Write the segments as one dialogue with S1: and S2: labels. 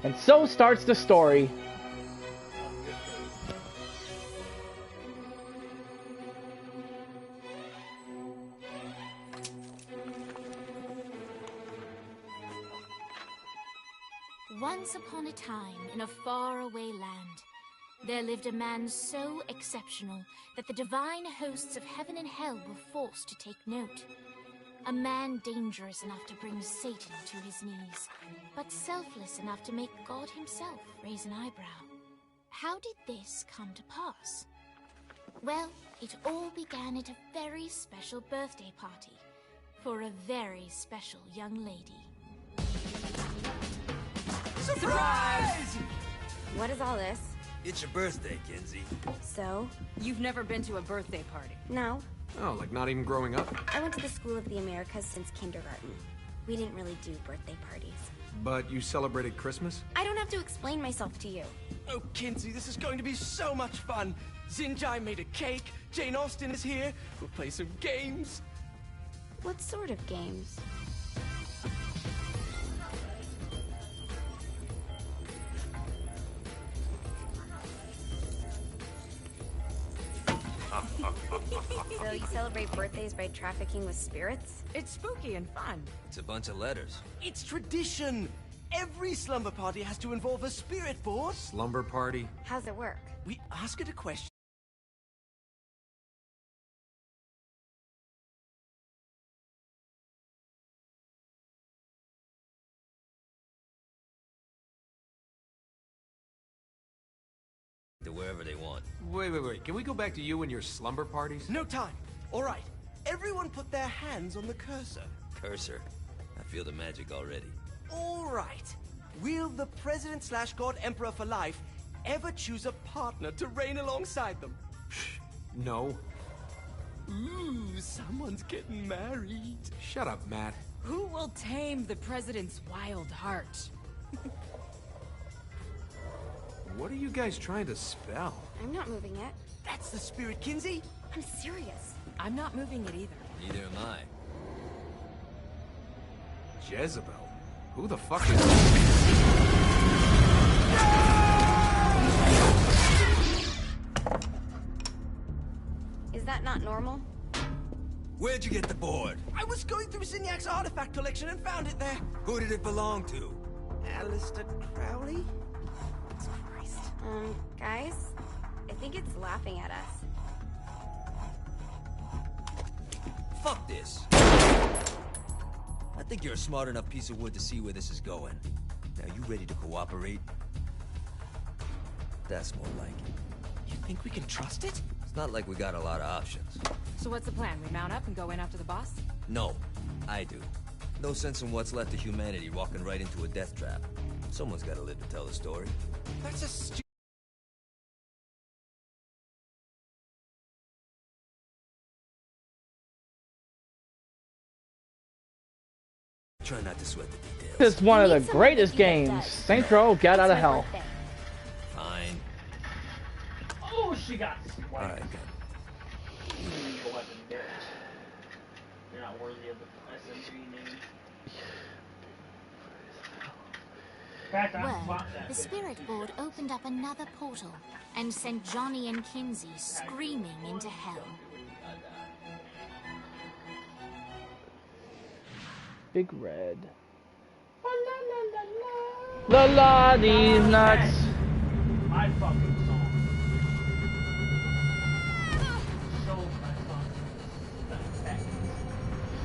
S1: And so starts the story.
S2: Once upon a time, in a faraway land, there lived a man so exceptional that the divine hosts of heaven and hell were forced to take note. A man dangerous enough to bring Satan to his knees, but selfless enough to make God himself raise an eyebrow. How did this come to pass? Well, it all began at a very special birthday party for a very special young lady.
S3: Surprise!
S4: What is all this?
S3: It's your birthday, Kinsey.
S4: So?
S5: You've never been to a birthday party?
S4: No.
S6: Oh, like not even growing up?
S4: I went to the School of the Americas since kindergarten. We didn't really do birthday parties.
S6: But you celebrated Christmas?
S4: I don't have to explain myself to you.
S7: Oh, Kinsey, this is going to be so much fun. Zinjai made a cake, Jane Austen is here, we'll play some games.
S4: What sort of games? So you celebrate birthdays by trafficking with spirits?
S5: It's spooky and fun.
S3: It's a bunch of letters.
S7: It's tradition. Every slumber party has to involve a spirit board.
S6: Slumber party?
S4: How's it work?
S7: We ask it a question.
S3: To wherever they want.
S6: Wait. Can we go back to you and your slumber parties?
S7: No time. All right. Everyone put their hands on the cursor.
S3: Cursor. I feel the magic already.
S7: All right. Will the President/God Emperor for life ever choose a partner to reign alongside them?
S6: No.
S7: Ooh, someone's getting married.
S6: Shut up, Matt.
S5: Who will tame the president's wild heart?
S6: What are you guys trying to spell?
S4: I'm not moving it.
S7: That's the spirit, Kinsey.
S4: I'm serious.
S5: I'm not moving it either.
S3: Neither am I.
S6: Jezebel? Who the fuck is...
S4: Is that not normal?
S3: Where'd you get the board?
S7: I was going through Zignac's artifact collection and found it there.
S3: Who did it belong to?
S7: Alistair Crowley?
S4: Guys? I think it's laughing at us.
S3: Fuck this. I think you're a smart enough piece of wood to see where this is going. Now, you ready to cooperate? That's more like it.
S7: You think we can trust it?
S3: It's not like we got a lot of options.
S5: So what's the plan? We mount up and go in after the boss?
S3: No, I do. No sense in what's left of humanity walking right into a death trap. Someone's gotta live to tell the story.
S7: That's a stupid...
S3: Try not to sweat the details.
S1: This is one of the greatest games. Saints Row, Get Out of Hell.
S3: Fine.
S1: Oh, she got
S3: Alright, good.
S1: You're not worthy of the SMG name.
S2: Well, the spirit board opened up another portal and sent Johnny and Kinsey screaming into hell.
S1: Big Red. La la these nuts. My fucking song.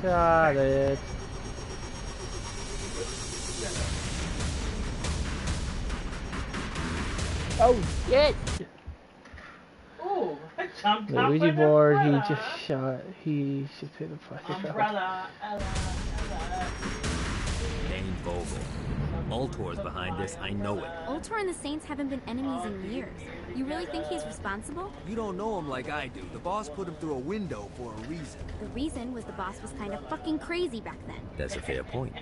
S1: So got it. Oh shit!
S8: Ooh, I jumped
S1: The
S8: off
S1: Ouija
S8: an
S1: board, he
S8: umbrella.
S1: just shot. He should pay the price.
S8: Umbrella,
S9: Named Vogel. Ultor's behind this, I know it.
S4: Ultor and the Saints haven't been enemies in years. You really think he's responsible?
S10: You don't know him like I do. The boss put him through a window for a reason.
S4: The reason was the boss was kind of fucking crazy back then.
S9: That's a fair point.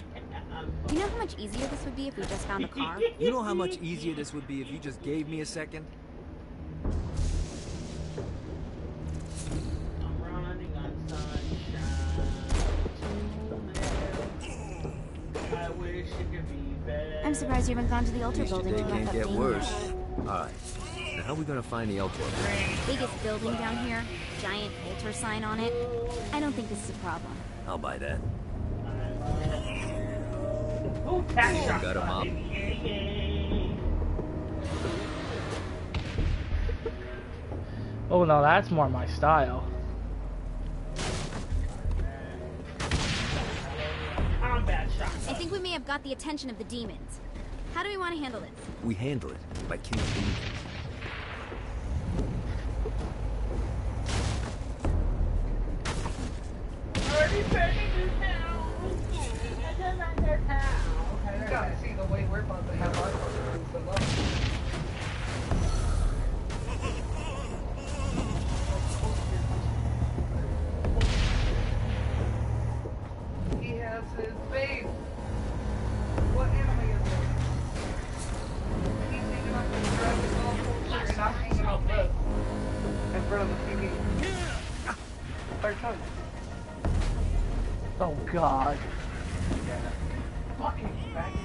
S4: Do you know how much easier this would be if we just found a car?
S10: You know how much easier this would be if you just gave me a second?
S8: I'm running on sunshine. I wish it could be better.
S4: I'm surprised you haven't gone to the
S9: At
S4: altar
S9: least your
S4: building
S9: day
S4: to look
S9: can't
S4: up
S9: get
S4: Damien.
S9: worse. Alright. Now how are we gonna find the altar?
S4: Biggest building down here, giant altar sign on it. I don't think this is a problem.
S9: I'll buy that.
S8: Ooh, cat shot.
S9: Got him up.
S1: Oh no, that's more my style.
S8: Combat shot.
S4: I think we may have got the attention of the demons. How do we want to handle this?
S9: We handle it by killing demons.
S8: Already turning this town. I just under town. You gotta see the way we're about to have our He has his face. What enemy is this? He's hanging up his Dragon Ball poster and I'm hanging up this in front of the TV. Start telling you.
S1: Oh god.
S8: Fucking back in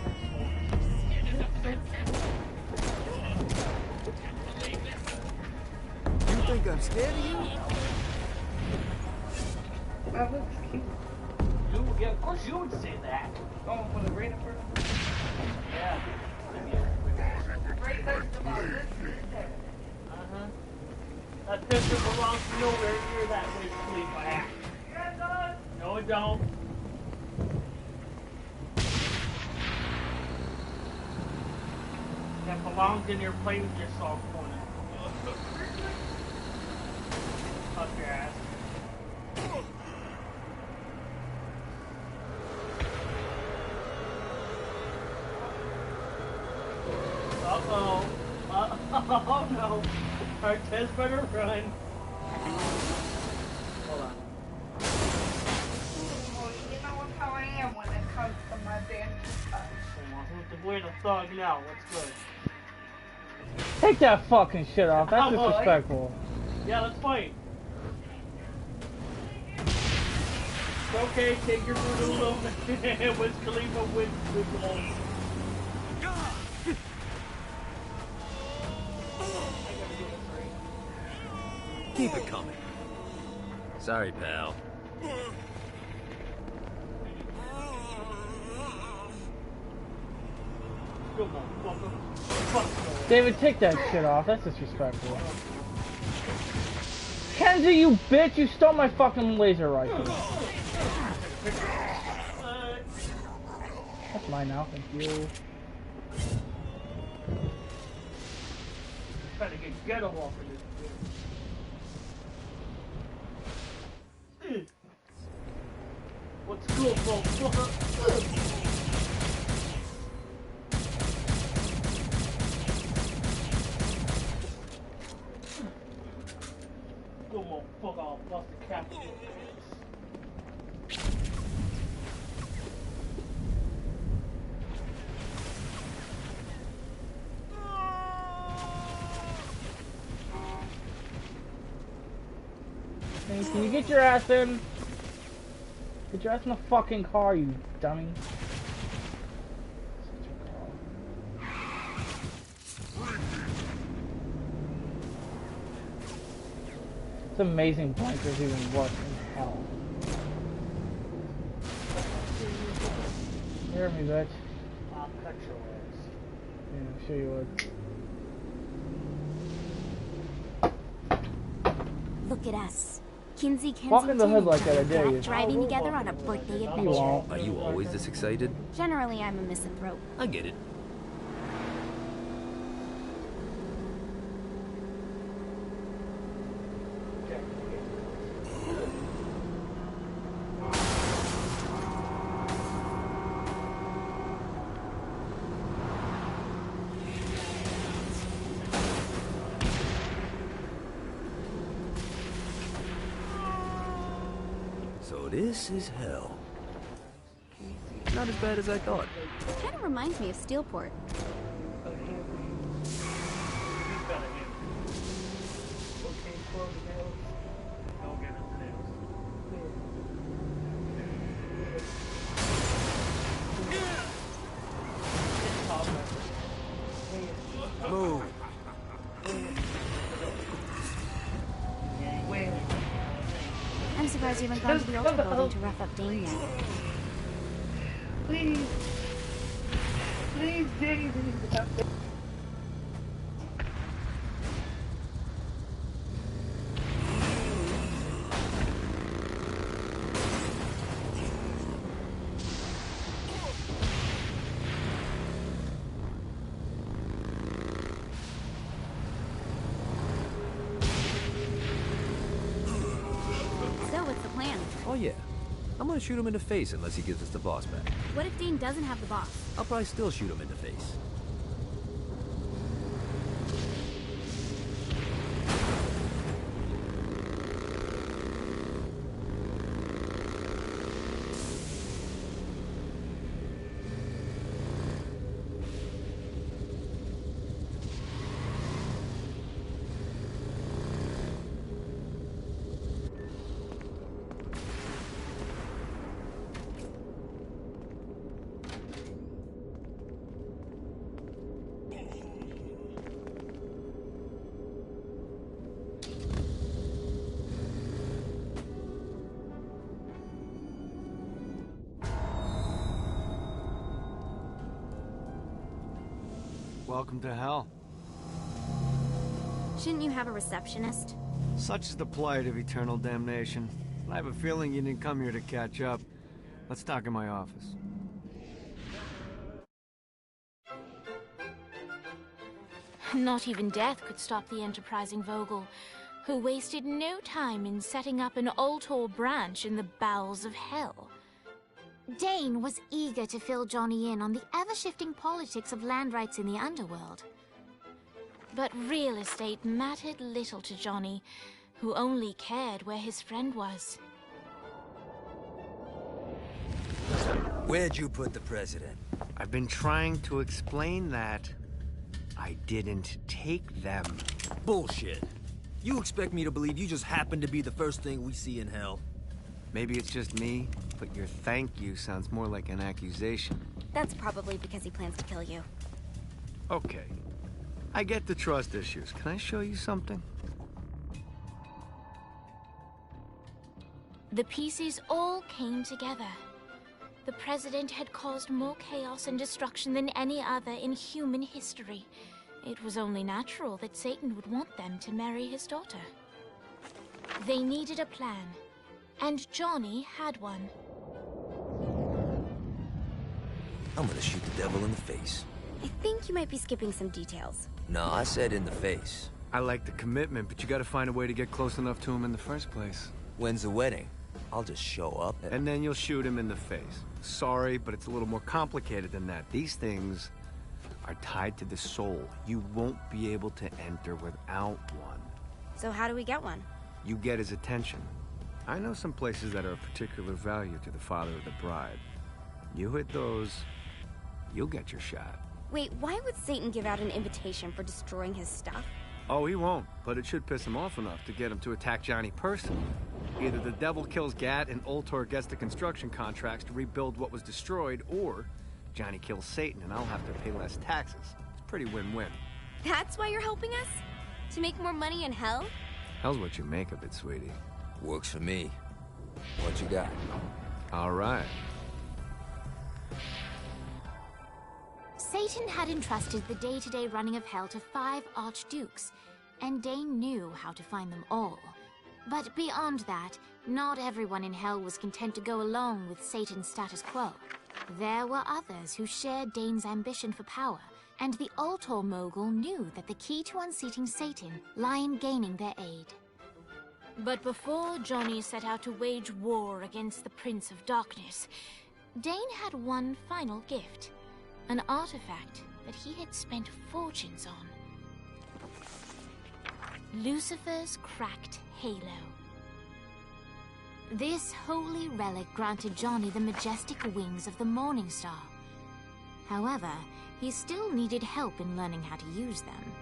S10: You think I'm scared of you?
S8: That looks cute. Yeah, of course you would say that. Going for the rain for yeah. Right next to my list. Uh-huh. That picture belongs to nowhere near that way, sleep by act. Yeah, it does. No, it don't. That belongs in your plane with your soft corner. Up your ass. Uh-oh. Oh no. Artez better run. Hold on. Well, you know how I am when it comes to my dance touch. Who's the way to thug now? What's good?
S1: Take that fucking shit off. That's
S8: Oh, boy.
S1: disrespectful.
S8: Yeah, let's fight. It's okay, take your voodoo. Wiz Khalifa with gold.
S9: Keep it coming. Sorry, pal.
S8: Come on, fuck.
S1: David, take that shit off. That's disrespectful. Kenzie, you bitch! You stole my fucking laser rifle. That's mine now, thank you.
S8: Trying to get ghetto off of this. What's cool, folks? Come on, fuck off, bust the cap.
S1: Hey, can you get your ass in? Get your ass in the fucking car, you dummy. It's amazing blankers even work in hell. Hear me, bitch.
S8: I'll cut your ass.
S1: Yeah, I'm sure you would.
S4: Look at us. Kinsey,
S1: Walk in the hood like that, I
S4: and
S1: dare you.
S4: driving together on a birthday
S1: You
S4: adventure.
S1: won't.
S9: Are you always this excited?
S4: Generally, I'm a misanthrope.
S9: I get it. So this is hell. Not as bad as I thought.
S4: Kind of reminds me of Steelport.
S3: move.
S4: I'm surprised you haven't gone to the Outta building to rough up Dane yet.
S8: Please. Please, Dane.
S4: So, what's the plan?
S9: Oh yeah. I'm gonna shoot him in the face unless he gives us the boss back.
S4: What if Dane doesn't have the boss?
S9: I'll probably still shoot him in the face.
S10: Welcome to hell.
S4: Shouldn't you have a receptionist?
S10: Such is the plight of eternal damnation. I have a feeling you didn't come here to catch up. Let's talk in my office.
S2: Not even death could stop the enterprising Vogel, who wasted no time in setting up an Ultor branch in the bowels of hell. Dane was eager to fill Johnny in on the ever-shifting politics of land rights in the underworld. But real estate mattered little to Johnny, who only cared where his friend was.
S3: Where'd you put the president?
S10: I've been trying to explain that. I didn't take them.
S3: Bullshit. You expect me to believe you just happened to be the first thing we see in hell?
S10: Maybe it's just me, but your thank you sounds more like an accusation.
S4: That's probably because he plans to kill you.
S10: Okay. I get the trust issues. Can I show you something?
S2: The pieces all came together. The president had caused more chaos and destruction than any other in human history. It was only natural that Satan would want them to marry his daughter. They needed a plan, and Johnny had one.
S3: I'm gonna shoot the devil in the face.
S4: I think you might be skipping some details.
S3: No, I said in the face.
S10: I like the commitment, but you gotta find a way to get close enough to him in the first place.
S3: When's the wedding? I'll just show up
S10: And then you'll shoot him in the face. Sorry, but it's a little more complicated than that. These things are tied to the soul. You won't be able to enter without one.
S4: So how do we get one?
S10: You get his attention. I know some places that are of particular value to the father of the bride. You hit those, you'll get your shot.
S4: Wait, why would Satan give out an invitation for destroying his stuff?
S10: Oh, he won't, but it should piss him off enough to get him to attack Johnny personally. Either the devil kills Gat and Ultor gets the construction contracts to rebuild what was destroyed, or Johnny kills Satan and I'll have to pay less taxes. It's pretty win-win.
S4: That's why you're helping us? To make more money in hell?
S10: Hell's what you make of it, sweetie.
S3: Works for me. What you got?
S10: All right.
S2: Satan had entrusted the day-to-day running of hell to 5 archdukes, and Dane knew how to find them all. But beyond that, not everyone in hell was content to go along with Satan's status quo. There were others who shared Dane's ambition for power, and the Ultor mogul knew that the key to unseating Satan lay in gaining their aid. But before Johnny set out to wage war against the Prince of Darkness, Dane had one final gift, an artifact that he had spent fortunes on. Lucifer's cracked halo. This holy relic granted Johnny the majestic wings of the Morning Star. However, he still needed help in learning how to use them.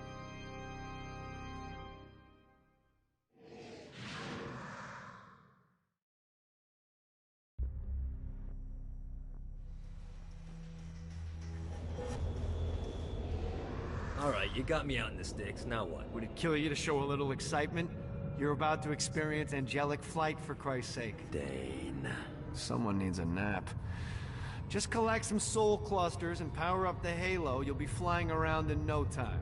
S3: Alright, you got me out in the sticks, now what?
S10: Would it kill you to show a little excitement? You're about to experience angelic flight, for Christ's sake.
S3: Dane.
S10: Someone needs a nap. Just collect some soul clusters and power up the halo. You'll be flying around in no time.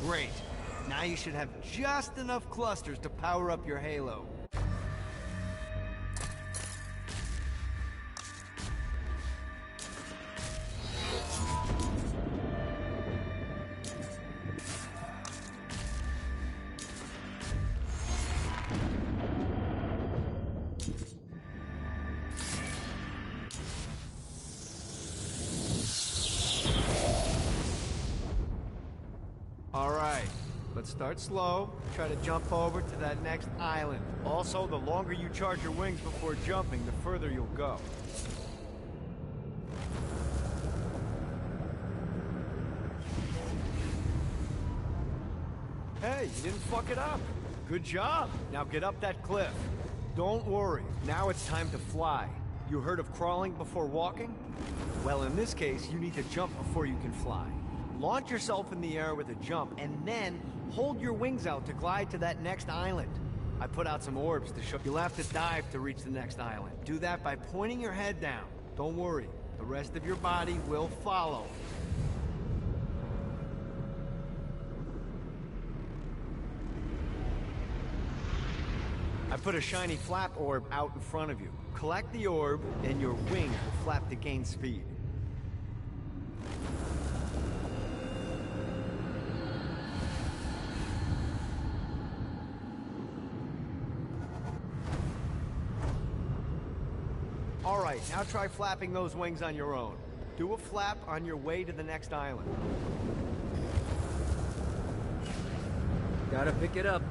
S10: Great. Now you should have just enough clusters to power up your halo. Start slow, try to jump over to that next island. Also, the longer you charge your wings before jumping, the further you'll go. Hey, you didn't fuck it up. Good job. Now get up that cliff. Don't worry, now it's time to fly. You heard of crawling before walking? Well, in this case, you need to jump before you can fly. Launch yourself in the air with a jump, and then hold your wings out to glide to that next island. I put out some orbs to show you'll have to dive to reach the next island. Do that by pointing your head down. Don't worry, the rest of your body will follow. I put a shiny flap orb out in front of you. Collect the orb, and your wings will flap to gain speed. Alright, now try flapping those wings on your own. Do a flap on your way to the next island.
S3: Gotta pick it up.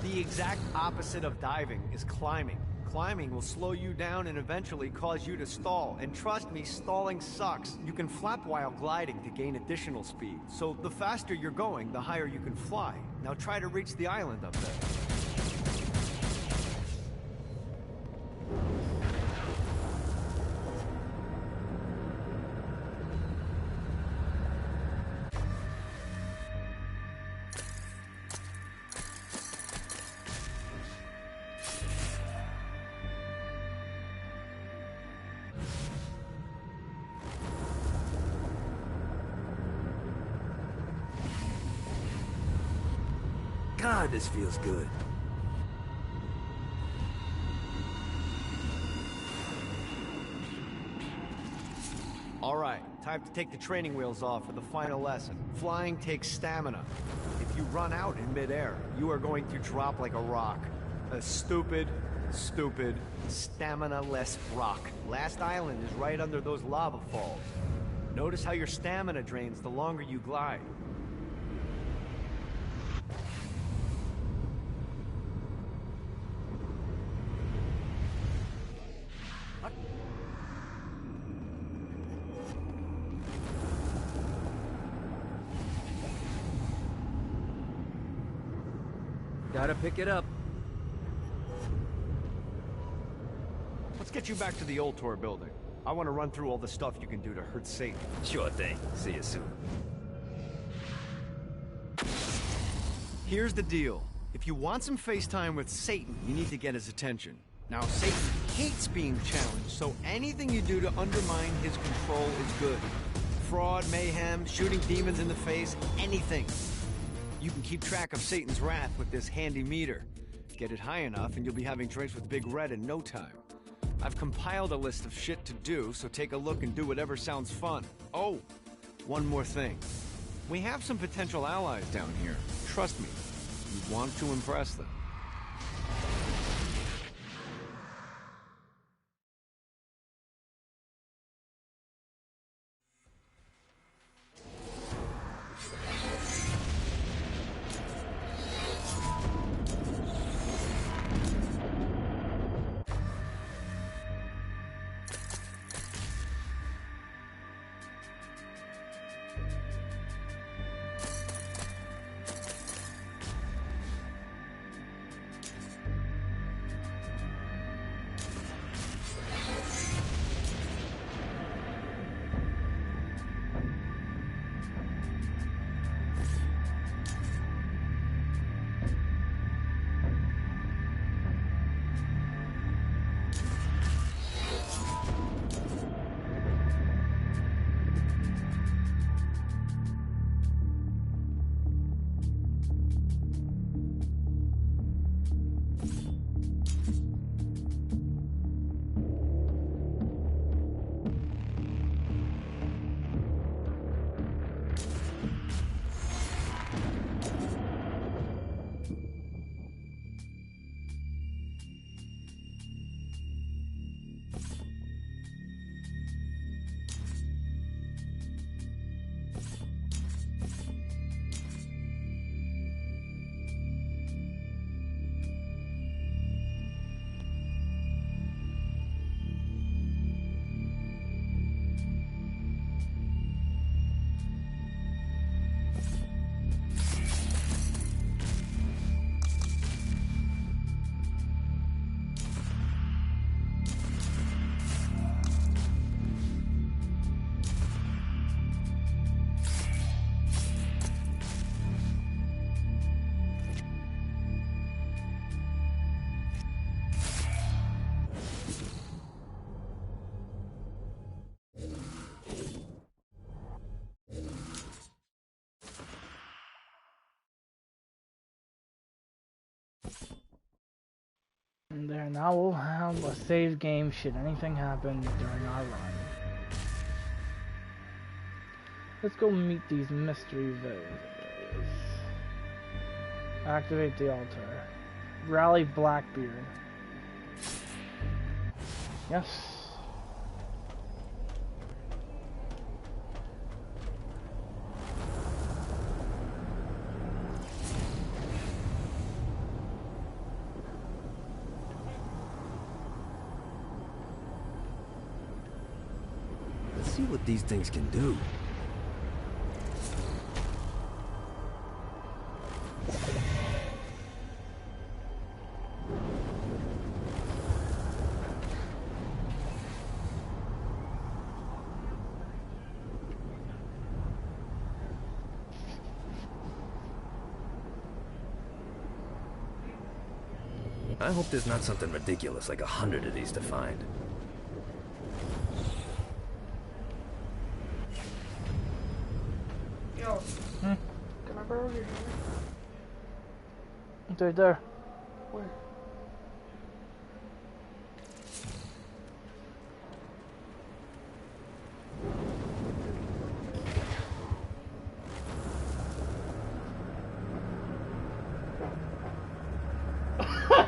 S10: The exact opposite of diving is climbing. Climbing will slow you down and eventually cause you to stall. And trust me, stalling sucks. You can flap while gliding to gain additional speed. So the faster you're going, the higher you can fly. Now try to reach the island up there.
S3: God, this feels good.
S10: Alright, time to take the training wheels off for the final lesson. Flying takes stamina. If you run out in midair, you are going to drop like a rock. A stupid, stamina-less rock. Last island is right under those lava falls. Notice how your stamina drains the longer you glide.
S3: Gotta pick it up.
S10: Let's get you back to the Outta building. I want to run through all the stuff you can do to hurt Satan.
S3: Sure thing. See you soon.
S10: Here's the deal. If you want some FaceTime with Satan, you need to get his attention. Now, Satan hates being challenged, so anything you do to undermine his control is good. Fraud, mayhem, shooting demons in the face, anything. You can keep track of Satan's wrath with this handy meter. Get it high enough and you'll be having drinks with Big Red in no time. I've compiled a list of shit to do, so take a look and do whatever sounds fun. Oh, one more thing. We have some potential allies down here. Trust me, you want to impress them.
S1: And there, now we'll have a save game should anything happen during our run. Let's go meet these mystery villagers. Activate the altar. Rally Blackbeard. Yes.
S3: Let's see what these things can do. I hope there's not something ridiculous like 100 of these to find.
S8: Yo, can I borrow your hammer?
S1: It's right there.
S8: Where?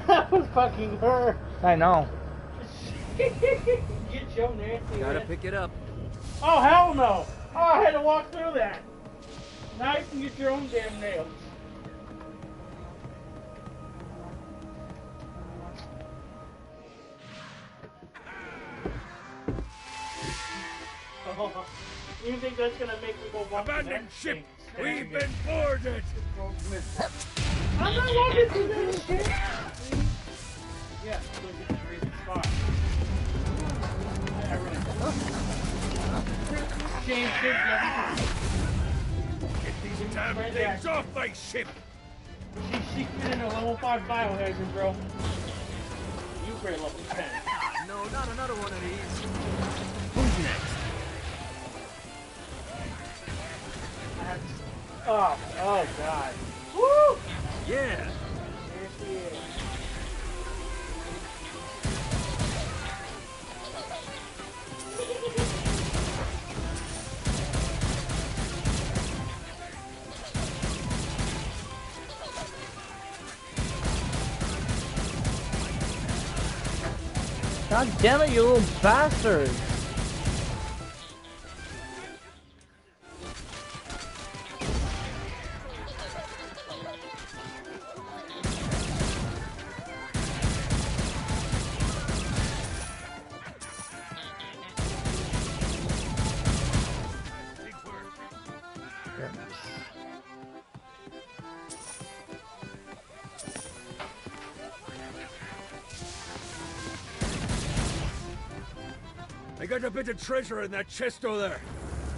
S1: That was fucking her. I know.
S8: Get your nasty
S3: Gotta
S8: ass.
S3: pick it up.
S8: Oh, hell no! Oh, I had to walk through that. Now you can get your own damn nails. Oh, you think that's gonna make me go walk
S11: Abandon
S8: that
S11: ship!
S8: thing?
S11: We've been boarded!
S8: I'm not walking through that shit! Yeah, so you can read the spot. I really James did that.
S11: Get these damn things off my ship!
S8: She fit in a level 5 biohazard, bro. You pray level 10.
S10: No, not another one of these.
S3: Who's next?
S8: Oh god. Woo!
S3: Yeah!
S8: There she is.
S1: God damn it, you little bastard!
S11: I got a bit of treasure in that chest over there.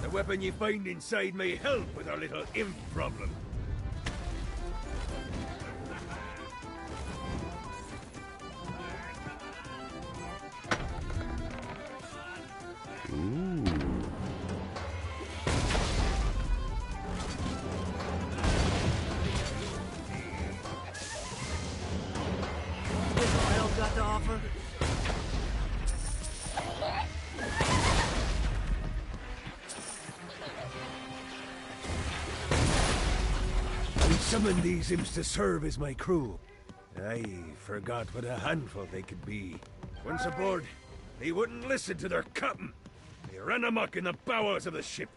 S11: The weapon you find inside may help with our little imp problem.
S3: What else got to offer?
S11: I summoned these imps to serve as my crew. I forgot what a handful they could be. Once aboard, they wouldn't listen to their captain. They ran amok in the bowels of the ship.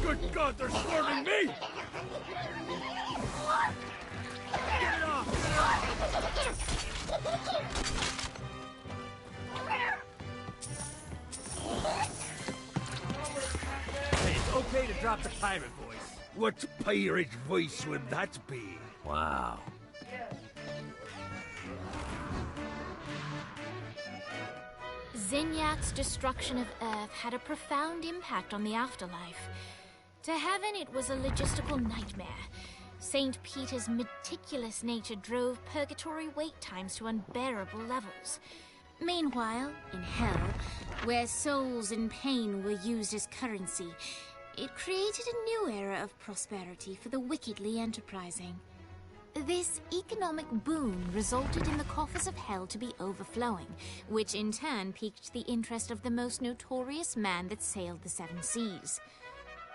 S11: Good God, they're swarming me! Get it off!
S10: Hey, it's okay to drop the pirate voice.
S11: What pirate voice would that be?
S3: Wow.
S2: Zinyax's destruction of Earth had a profound impact on the afterlife. To heaven, it was a logistical nightmare. St. Peter's meticulous nature drove purgatory wait times to unbearable levels. Meanwhile, in hell, where souls in pain were used as currency, it created a new era of prosperity for the wickedly enterprising. This economic boom resulted in the coffers of hell to be overflowing, which in turn piqued the interest of the most notorious man that sailed the seven seas.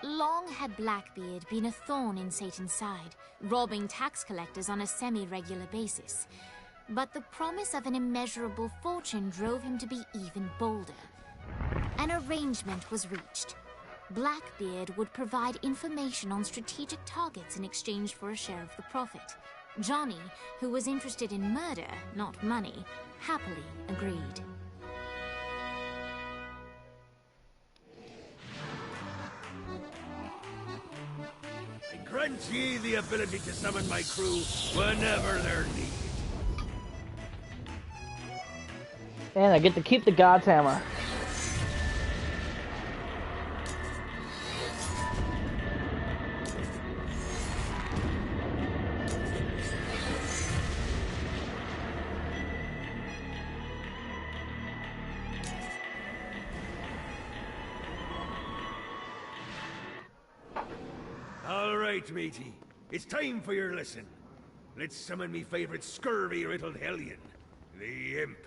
S2: Long had Blackbeard been a thorn in Satan's side, robbing tax collectors on a semi-regular basis. But the promise of an immeasurable fortune drove him to be even bolder. An arrangement was reached. Blackbeard would provide information on strategic targets in exchange for a share of the profit. Johnny, who was interested in murder, not money, happily agreed.
S11: I grant ye the ability to summon my crew whenever they're needed.
S1: And I get to keep the God's Hammer.
S11: All right, matey. It's time for your lesson. Let's summon me favorite scurvy-riddled hellion, the Imp.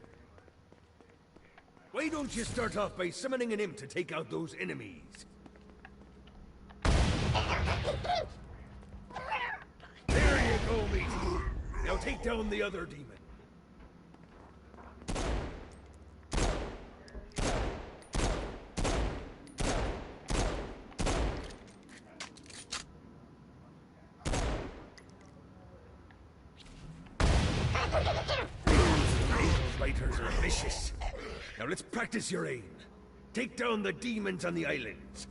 S11: Why don't you start off by summoning an imp to take out those enemies? There you go, matey. Now take down the other demon. Those fighters are vicious. Now let's practice your aim. Take down the demons on the islands.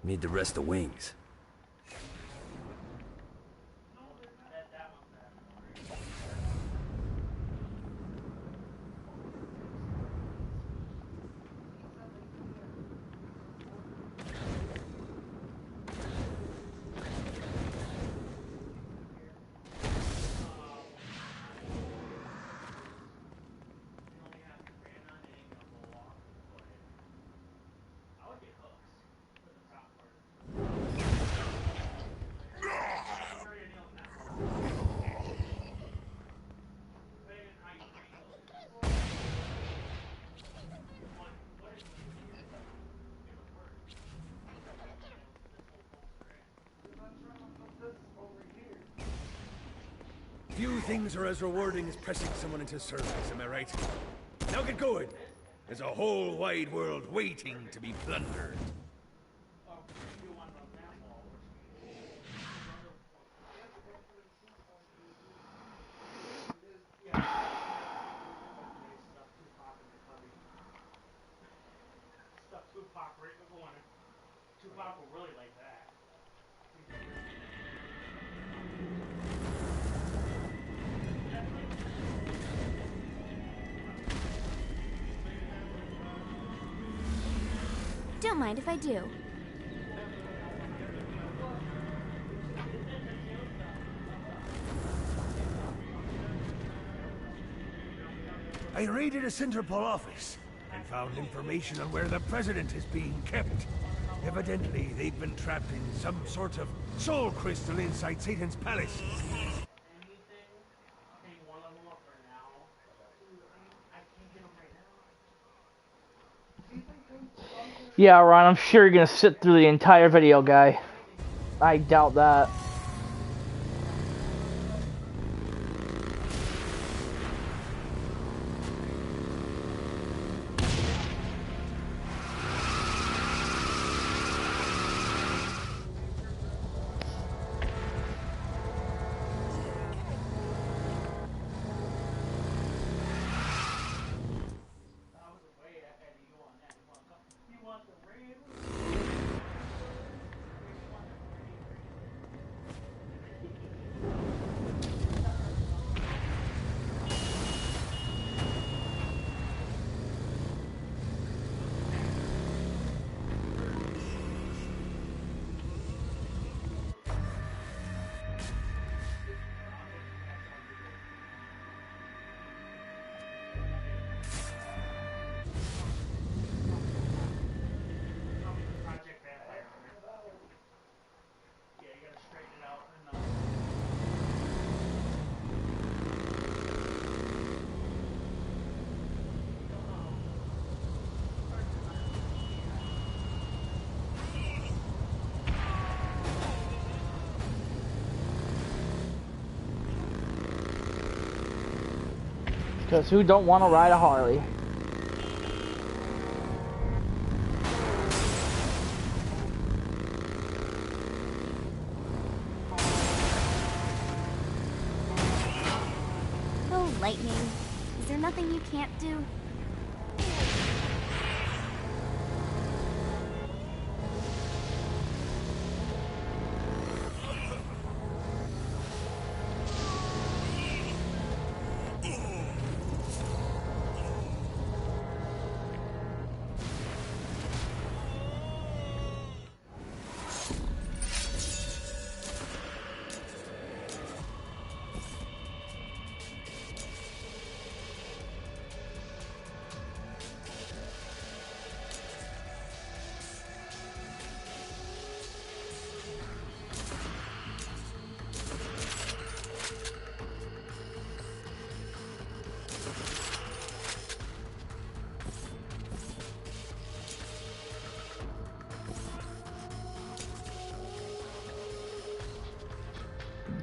S9: Need to rest the wings.
S11: Few things are as rewarding as pressing someone into service, am I right? Now get going. There's a whole wide world waiting to be plundered.
S8: Tupac will really like that.
S4: Don't mind if I do.
S11: I raided a Centerpol office and found information on where the president is being kept. Evidently, they've been trapped in some sort of soul crystal inside Satan's palace.
S1: Yeah, Ron, I'm sure you're gonna sit through the entire video, guy. I doubt that. Because who don't want to ride a Harley?
S4: Oh, lightning. Is there nothing you can't do?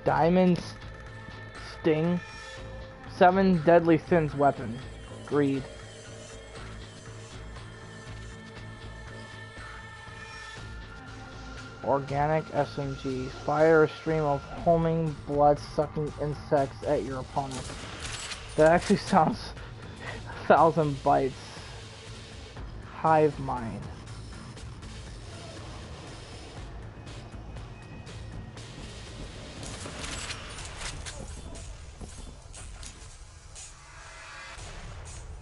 S1: Diamonds, Sting, 7 deadly sins weapon, Greed. Organic SMGs, fire a stream of homing, blood-sucking insects at your opponent. That actually sounds 1,000 bites. Hive mind.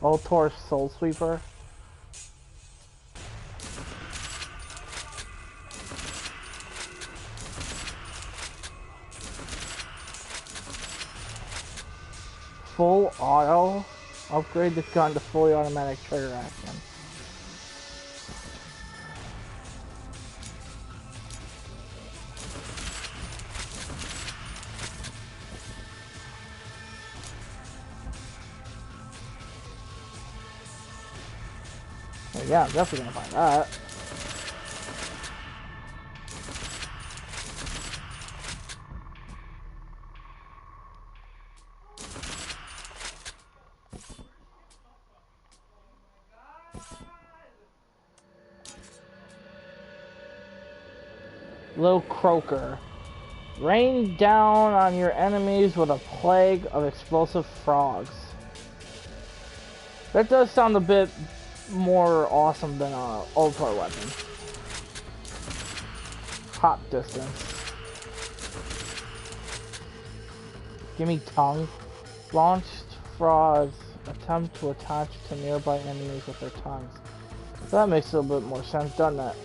S1: Ultor's Soul Sweeper. Full auto. Upgrade this gun to fully automatic trigger action. Yeah, I'm definitely gonna find that. Little Croaker. Rain down on your enemies with a plague of explosive frogs. That does sound a bit more awesome than a Ultor weapon. Hop distance. Gimme tongue. Launched frogs attempt to attach to nearby enemies with their tongues. That makes a little bit more sense, doesn't it?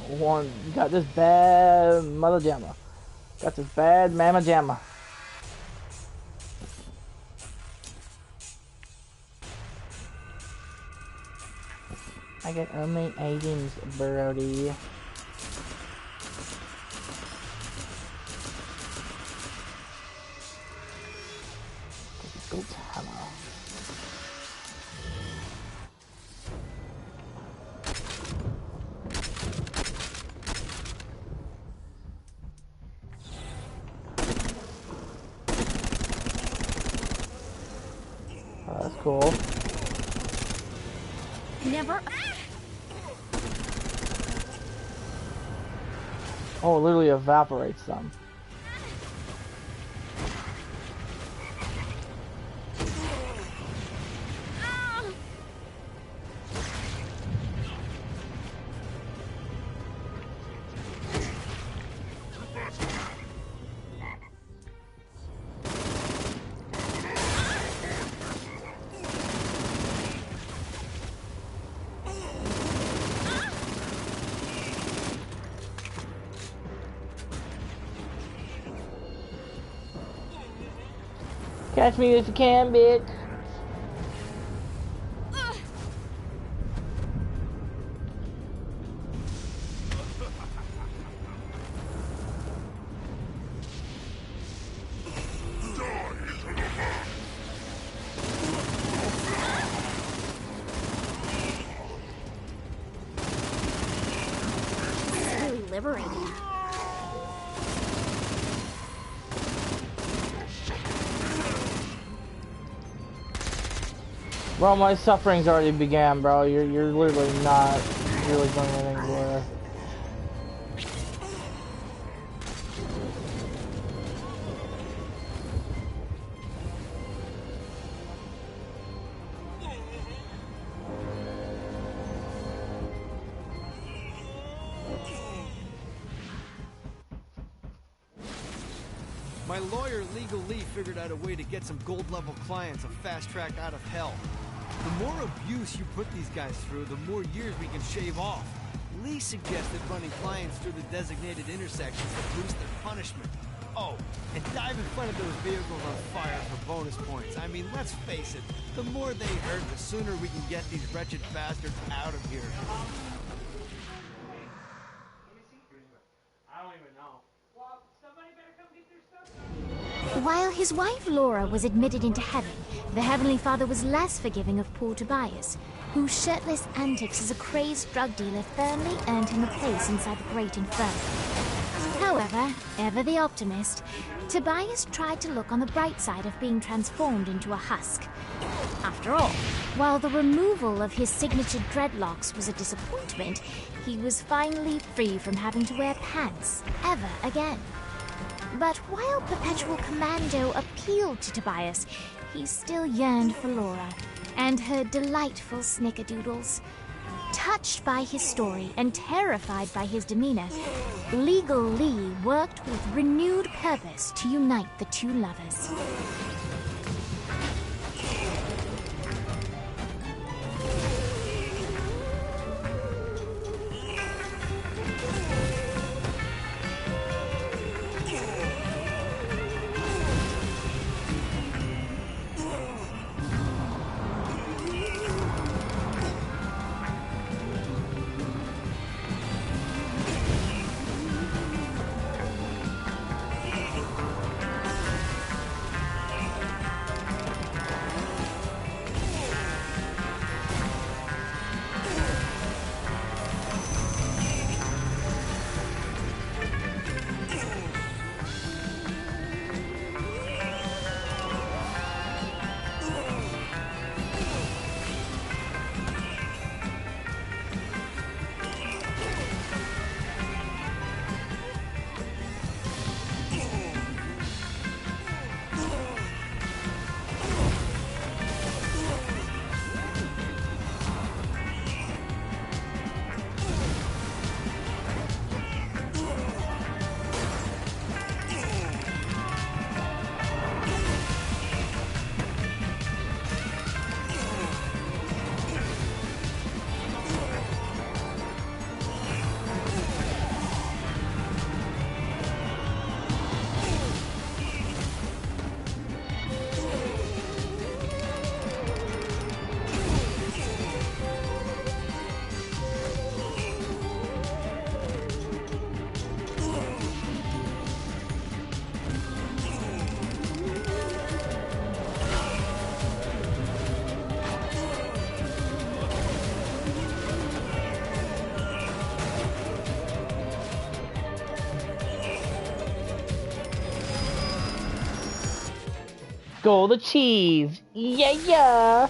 S1: One got this bad mother jamma. Got this bad mama jamma. I got all my items, Brody. Go hammer. Oh, that's cool.
S4: Never.
S1: Oh, it literally evaporates them. Catch me if you can, bitch.
S4: It's really liberating.
S1: Bro, my suffering's already began, bro. You're literally not really doing anything for it.
S10: My lawyer, Legal Lee, figured out a way to get some gold-level clients a fast track out of hell. The more abuse you put these guys through, the more years we can shave off. Lee suggested running clients through the designated intersections to boost their punishment. Oh, and dive in front of those vehicles on fire for bonus points. I mean, let's face it, the more they hurt, the sooner we can get these wretched bastards out of here.
S8: I don't even know. Well, somebody better come get their stuff.
S2: While his wife Laura was admitted into heaven, the Heavenly Father was less forgiving of poor Tobias, whose shirtless antics as a crazed drug dealer firmly earned him a place inside the Great Inferno. However, ever the optimist, Tobias tried to look on the bright side of being transformed into a husk. After all, while the removal of his signature dreadlocks was a disappointment, he was finally free from having to wear pants ever again. But while Perpetual Commando appealed to Tobias, he still yearned for Laura and her delightful snickerdoodles. Touched by his story and terrified by his demeanor, Legal Lee worked with renewed purpose to unite the two lovers.
S1: Go the cheese! Yeah, yeah!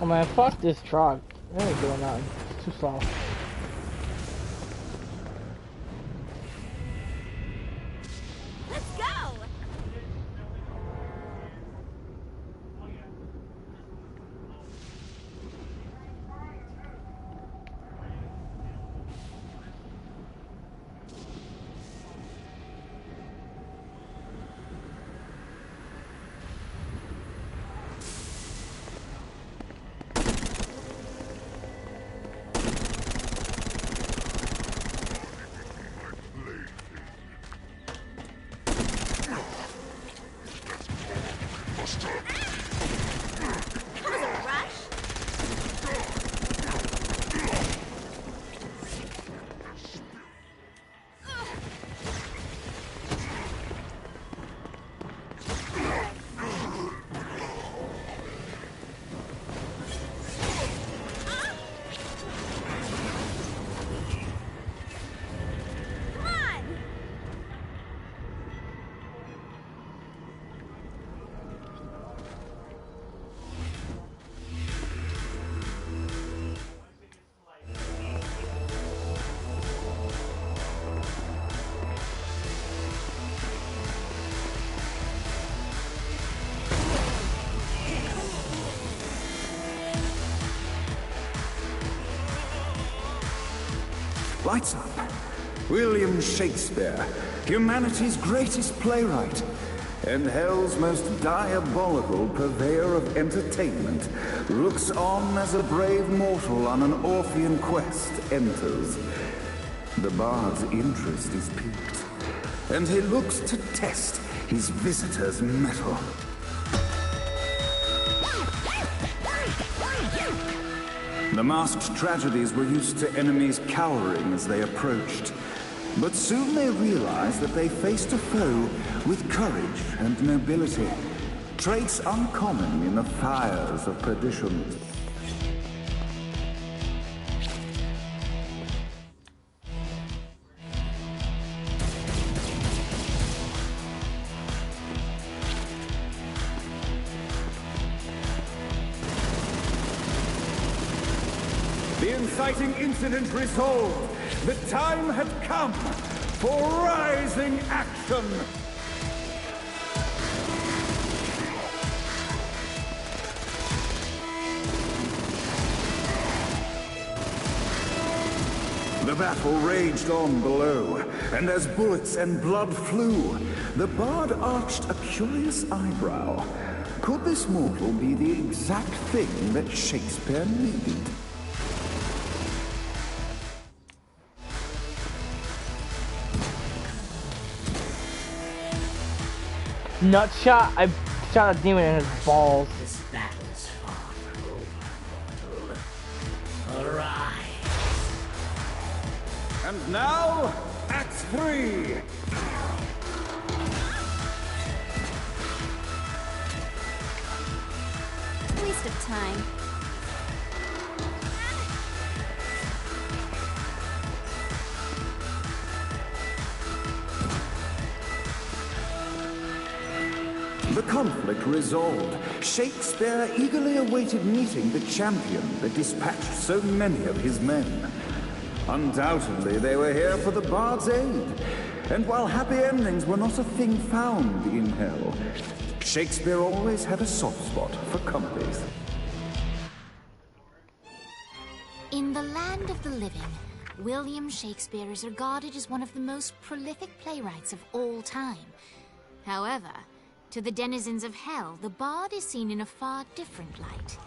S1: Oh man, fuck this truck. It ain't doing nothing. It's too slow.
S4: Let's go!
S12: Lights up. William Shakespeare, humanity's greatest playwright, and hell's most diabolical purveyor of entertainment, looks on as a brave mortal on an Orphean quest enters. The bard's interest is piqued, and he looks to test his visitor's mettle. The masked tragedies were used to enemies cowering as they approached. But soon they realized that they faced a foe with courage and nobility, traits uncommon in the fires of perdition. The inciting incident resolved. The time had come for rising action. The battle raged on below, and as bullets and blood flew, the bard arched a curious eyebrow. Could this mortal be the exact thing that Shakespeare needed?
S1: Nut shot. I shot a demon in his balls.
S8: This battle is far from over. Arise.
S12: And now, Act 3.
S4: Waste of time.
S12: The conflict resolved. Shakespeare eagerly awaited meeting the champion that dispatched so many of his men. Undoubtedly, they were here for the bard's aid. And while happy endings were not a thing found in hell, Shakespeare always had a soft spot for comedies.
S2: In the land of the living, William Shakespeare is regarded as one of the most prolific playwrights of all time. However, to the denizens of hell, the bard is seen in a far different light.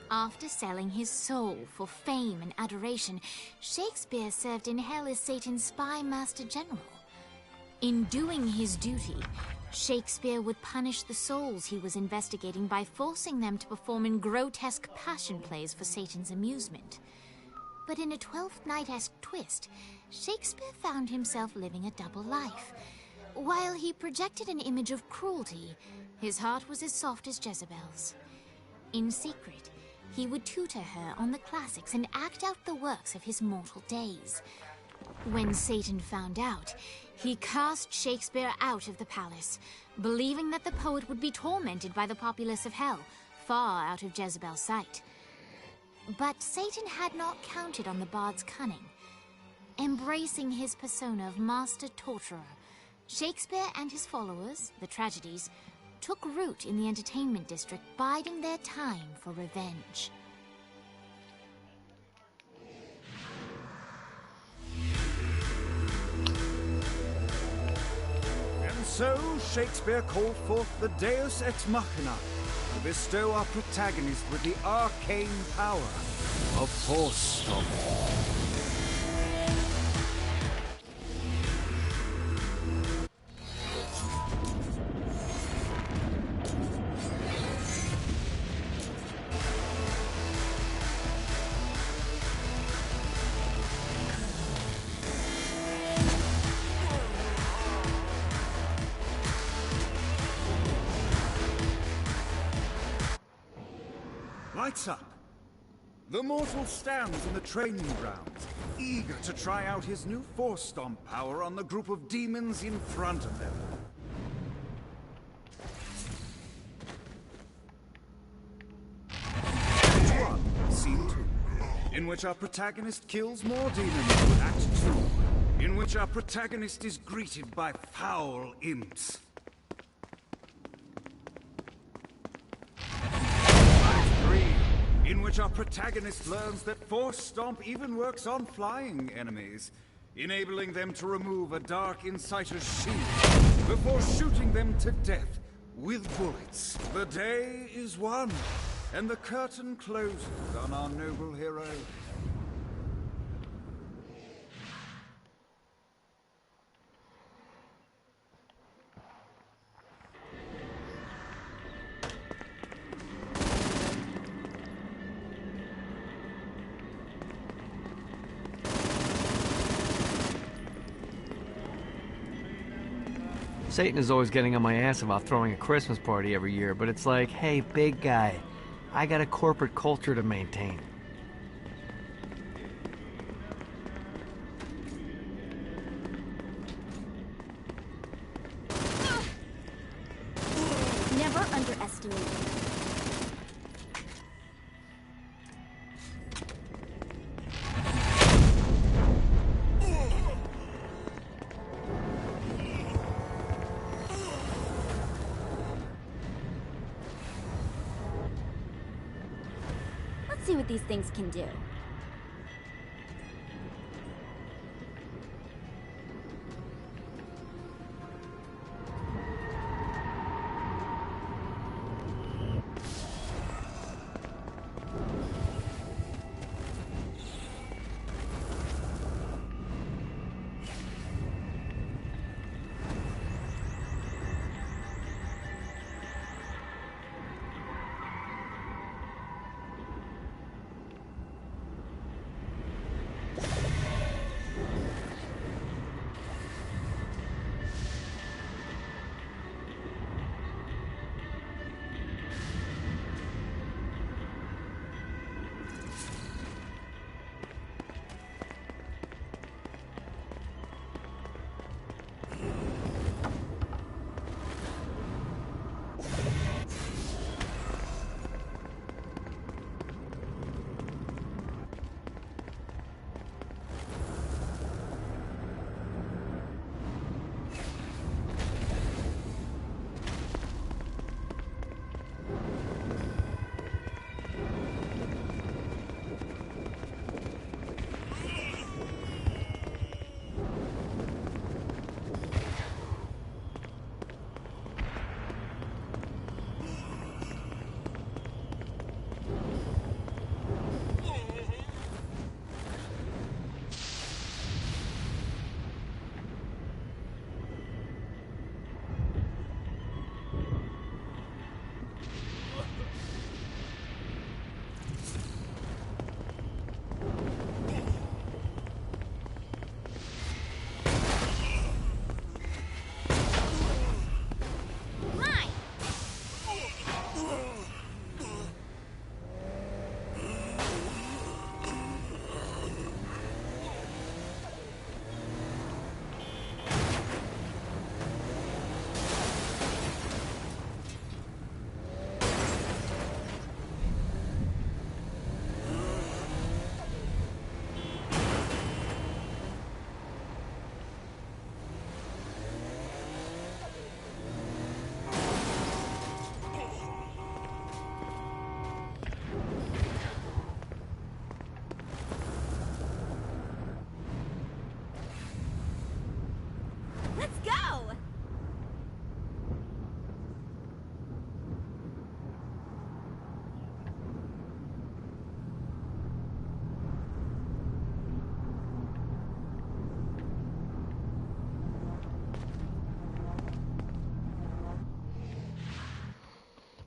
S2: After selling his soul for fame and adoration, Shakespeare served in hell as Satan's spy master general. In doing his duty, Shakespeare would punish the souls he was investigating by forcing them to perform in grotesque passion plays for Satan's amusement. But in a Twelfth Night-esque twist, Shakespeare found himself living a double life. While he projected an image of cruelty, his heart was as soft as Jezebel's. In secret, he would tutor her on the classics and act out the works of his mortal days. When Satan found out, he cast Shakespeare out of the palace, believing that the poet would be tormented by the populace of hell, far out of Jezebel's sight. But Satan had not counted on the bard's cunning. Embracing his persona of master torturer, Shakespeare and his followers, the tragedies, took root in the entertainment district, biding their time for revenge.
S12: And so Shakespeare called forth the Deus Ex Machina to bestow our protagonist with the arcane power of Force Stomp. Lights up. The mortal stands in the training grounds, eager to try out his new Force Stomp power on the group of demons in front of them. Act 1, Scene 2, in which our protagonist kills more demons. Act 2, in which our protagonist is greeted by foul imps. In which our protagonist learns that Force Stomp even works on flying enemies, enabling them to remove a Dark Inciter's shield before shooting them to death with bullets. The day is won, and the curtain closes on our noble hero.
S10: Satan is always getting on my ass about throwing a Christmas party every year, but it's like, hey, big guy, I got a corporate culture to maintain.
S4: Never underestimate him. Let's see what these things can do.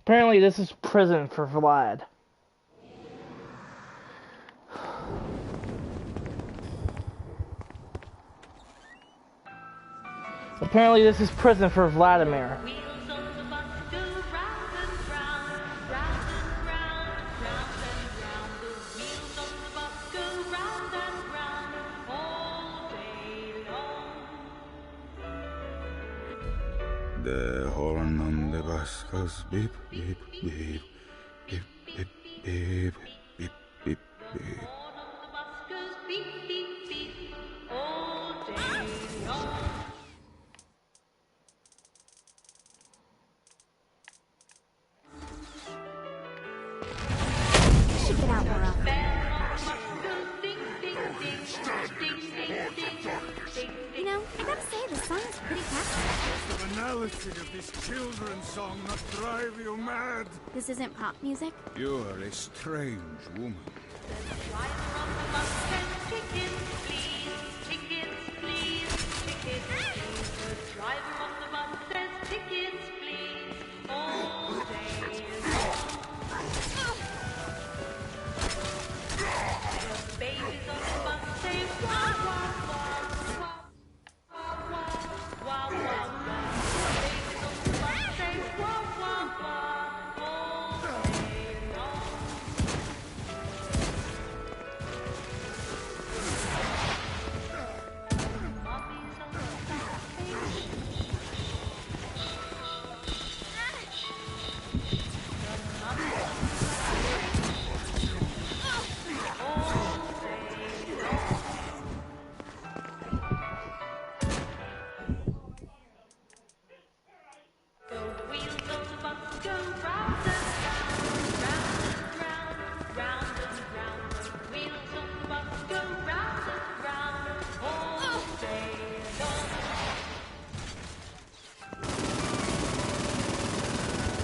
S1: Apparently this is prison for Vlad. Apparently this is prison for Vladimir.
S12: The horn on the bus goes beep, beep, beep, beep, beep, beep, beep, beep, beep.
S4: You should get out more often. You know, I gotta say, the song's pretty catchy.
S11: The banality of this children's song not drive you mad?
S4: This isn't pop music?
S12: You are a strange woman.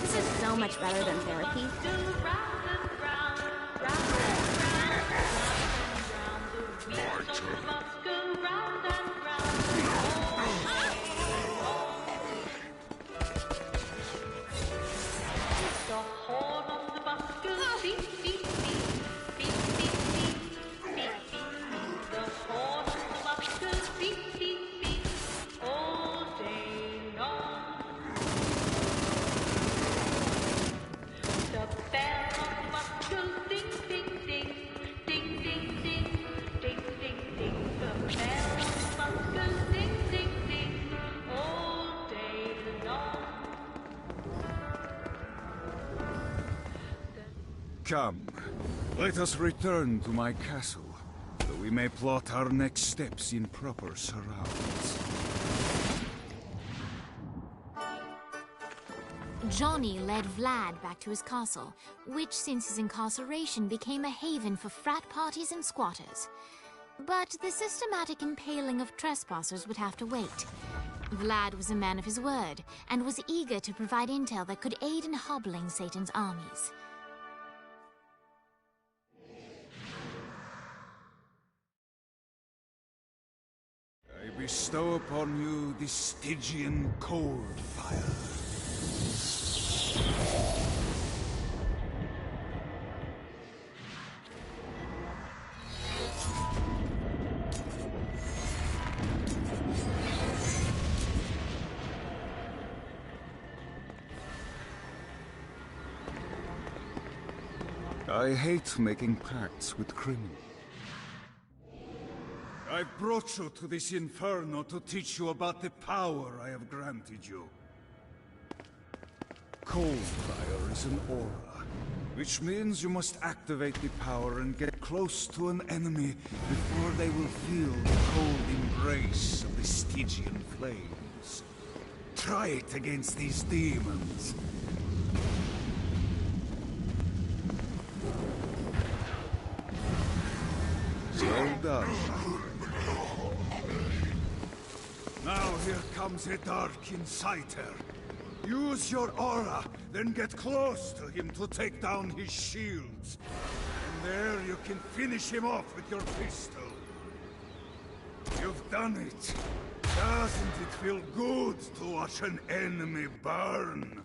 S4: This is so much better than therapy.
S12: Come, let us return to my castle, so we may plot our next steps in proper surrounds.
S2: Johnny led Vlad back to his castle, which since his incarceration became a haven for frat parties and squatters. But the systematic impaling of trespassers would have to wait. Vlad was a man of his word, and was eager to provide intel that could aid in hobbling Satan's armies.
S12: I bestow upon you the Stygian cold fire. I hate making pacts with criminals. I brought you to this inferno to teach you about the power I have granted you. Cold fire is an aura, which means you must activate the power and get close to an enemy before they will feel the cold embrace of the Stygian flames. Try it against these demons. Well done. Now here comes a dark inciter. Use your aura, then get close to him to take down his shields. And there you can finish him off with your pistol. You've done it. Doesn't it feel good to watch an enemy burn?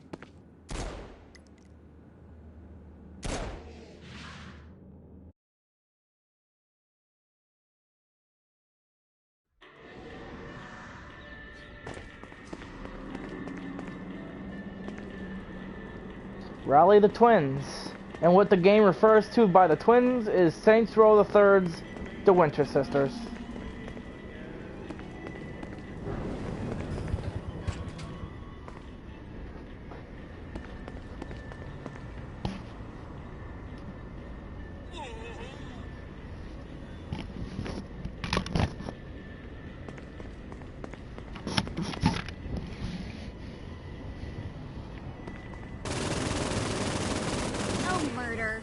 S1: Rally the Twins. And what the game refers to by the twins is Saints Row the Third's The Winter Sisters.
S4: Oh, murder.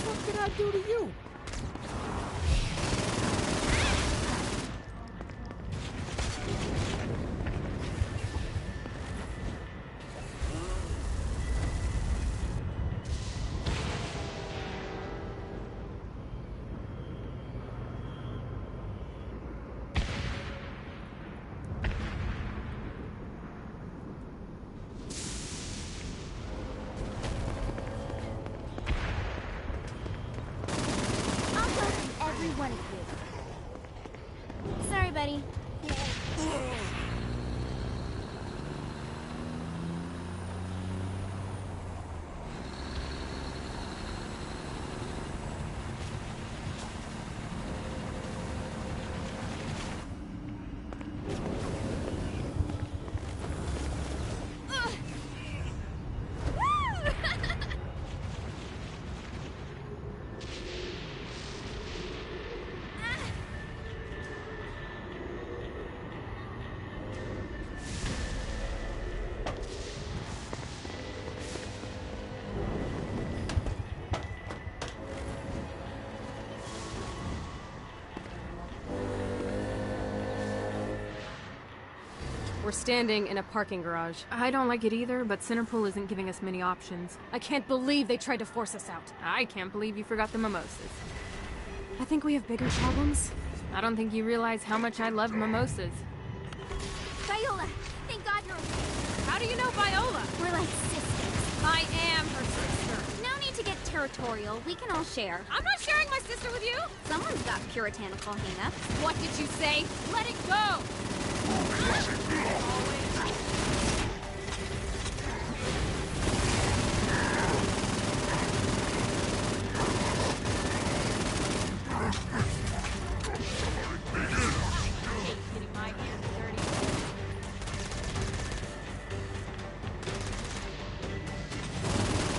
S7: What did I do to you?
S4: Every one of you. Sorry, buddy.
S13: We're standing in a parking garage. I don't like it either, but Centerpool isn't giving us many options. I can't believe they tried to force us out. I can't believe you forgot the mimosas. I think we have bigger problems. I don't think you realize how much I love mimosas.
S4: Viola, thank God you're okay.
S13: How do you know Viola?
S4: We're like sisters.
S13: I am her sister.
S4: No need to get territorial. We can all share.
S13: I'm not sharing my sister with you.
S4: Someone's got puritanical hang-ups.
S13: What did you say? Let it go!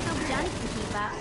S4: Hope Johnny can keep up.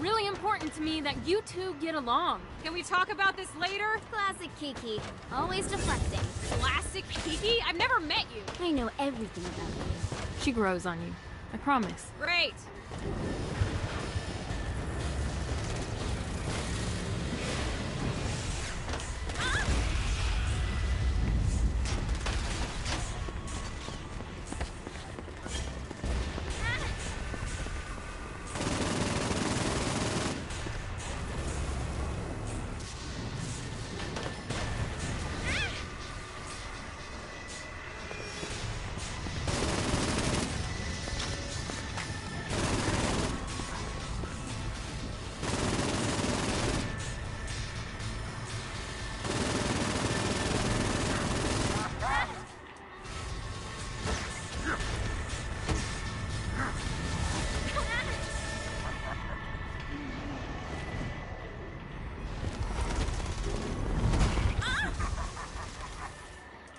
S13: really important to me that you two get along. Can we talk about this later?
S4: Classic Kiki. Always deflecting.
S13: Classic Kiki? I've never met you.
S4: I know everything about you.
S13: She grows on you. I promise. Great.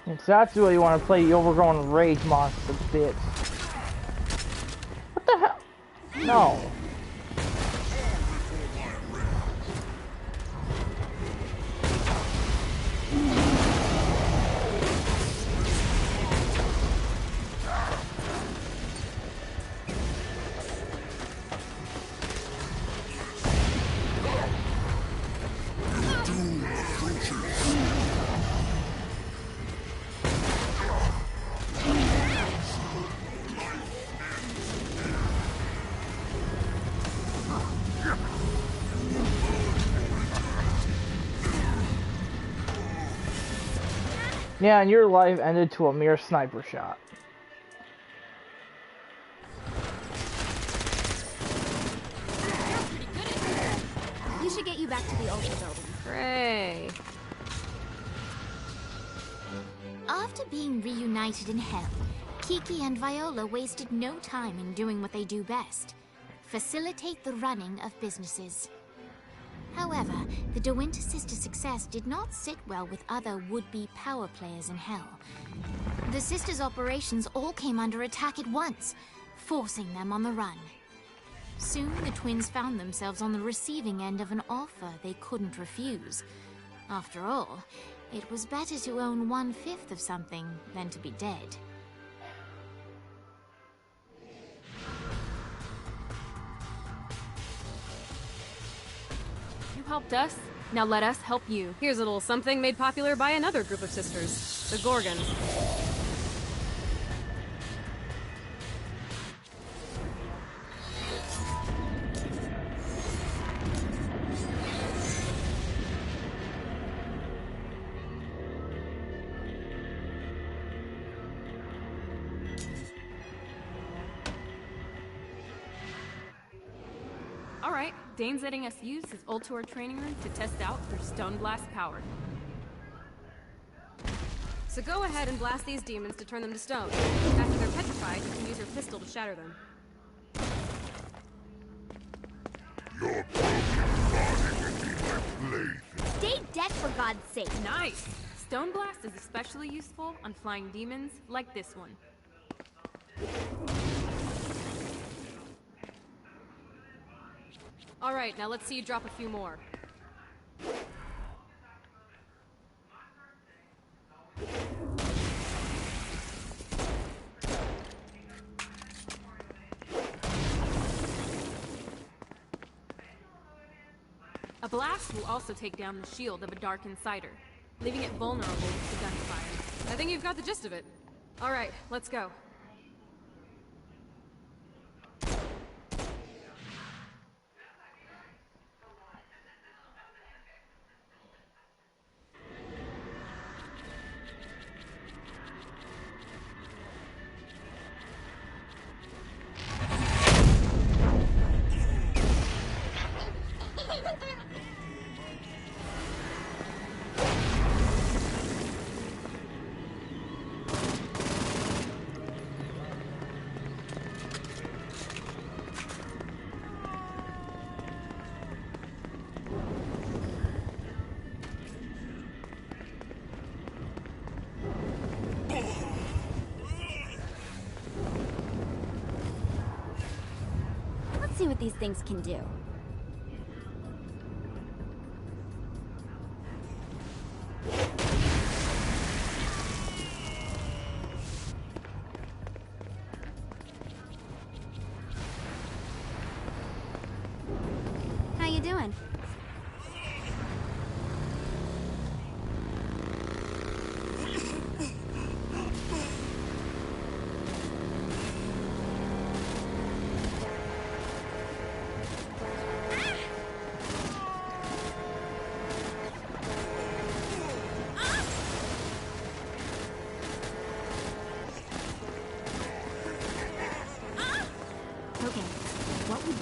S1: If that's what you want to play, the overgrown rage monster bitch. What the hell? No. Yeah, and your life ended to a mere sniper shot.
S4: We should get you back to the Outta building.
S13: Hooray.
S2: After being reunited in hell, Kiki and Viola wasted no time in doing what they do best: facilitate the running of businesses. However, the De Winter sisters' success did not sit well with other would-be power players in hell. The sisters' operations all came under attack at once, forcing them on the run. Soon, the twins found themselves on the receiving end of an offer they couldn't refuse. After all, it was better to own 1/5 of something than to be dead.
S13: You helped us, now let us help you. Here's a little something made popular by another group of sisters, the Gorgons. Alright, Dane's letting us use his Ultor training room to test out their Stone Blast power. So go ahead and blast these demons to turn them to stone. After they're petrified, you can use your pistol to shatter them.
S14: Your broken body will be my plaything.
S4: Stay dead, for God's sake.
S13: Nice! Stone Blast is especially useful on flying demons like this one. Alright, now let's see you drop a few more. A blast will also take down the shield of a Dark Insider, leaving it vulnerable to gunfire. I think you've got the gist of it. Alright, let's go.
S4: Let's see what these things can do.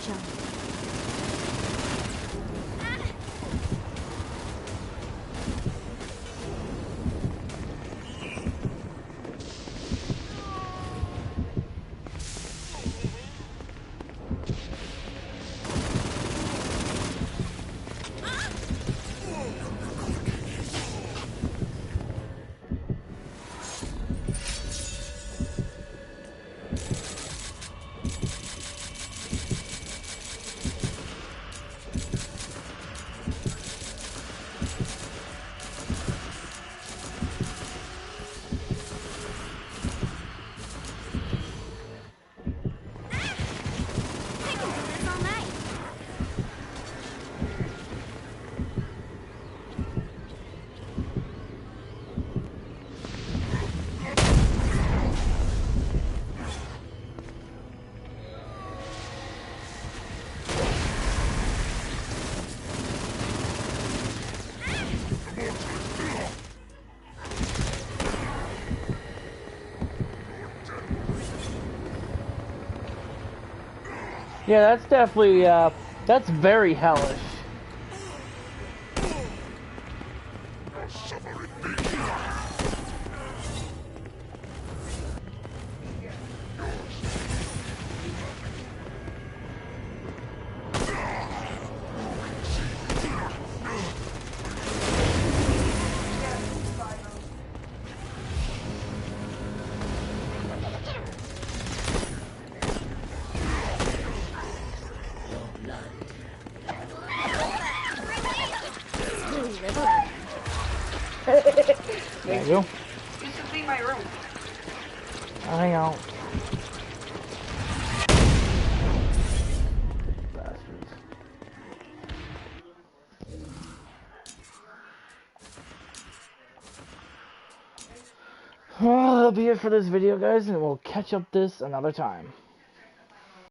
S4: show.
S1: Yeah, that's definitely, that's very hellish. Thank you.
S8: You should leave my room.
S1: Hang out. Bastards. Well, that'll be it for this video, guys, and we'll catch up this another time.